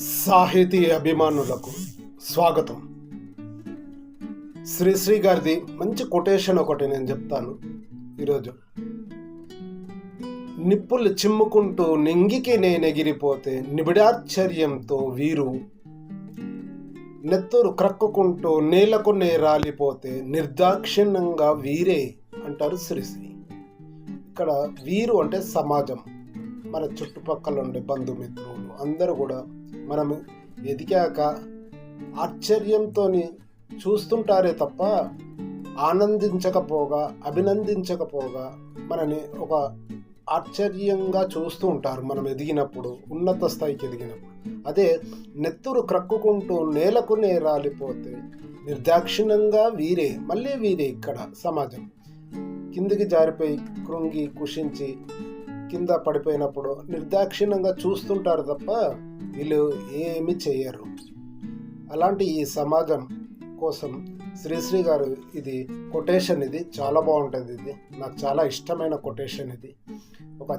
సాహితీ అభిమానులకు స్వాగతం. శ్రీశ్రీ గారిది మంచి కొటేషన్ ఒకటి నేను చెప్తాను ఈరోజు. నిప్పులు చిమ్ముకుంటూ నింగికి నేనెగిరిపోతే నిబిడాశ్చర్యంతో వీరు, నెత్తురు క్రక్కుకుంటూ నేలకు రాలిపోతే నిర్దాక్షిణ్యంగా వీరే అంటారు శ్రీశ్రీ. ఇక్కడ వీరు అంటే సమాజం, మన చుట్టుపక్కల ఉండే బంధుమిత్రులు అందరూ కూడా మనం ఎదిగాక ఆశ్చర్యంతో చూస్తుంటారే తప్ప ఆనందించకపోగా అభినందించకపోగా మనని ఒక ఆశ్చర్యంగా చూస్తూ ఉంటారు మనం ఎదిగినప్పుడు, ఉన్నత స్థాయికి ఎదిగినప్పుడు. అదే నెత్తురు క్రక్కుకుంటూ నేలకు రాలిపోతే నిర్దాక్షిణ్యంగా వీరే, మళ్ళీ వీరే ఇక్కడ సమాజం. కిందికి జారిపోయి కృంగి కుషించి కింద పడిపోయినప్పుడు నిర్దాక్షిణ్యంగా చూస్తుంటారు తప్ప వీళ్ళు ఏమి చేయరు. అలాంటి ఈ సమాజం కోసం శ్రీశ్రీ గారు ఇది కొటేషన్, ఇది చాలా బాగుంటుంది. ఇది నాకు చాలా ఇష్టమైన కొటేషన్. ఇది ఒక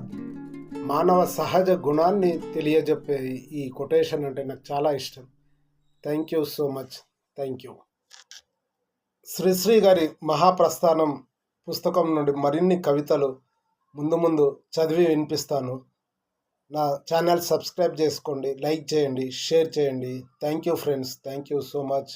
మానవ సహజ గుణాన్ని తెలియజెప్పే ఈ కొటేషన్ అంటే నాకు చాలా ఇష్టం. Thank you so much. Thank you. Sri Sri గారి మహాప్రస్థానం పుస్తకం నుండి మరిన్ని కవితలు ముందు చదివి వినిపిస్తాను. నా ఛానల్ సబ్స్క్రైబ్ చేసుకోండి, లైక్ చేయండి, షేర్ చేయండి. Thank you friends. Thank you so much.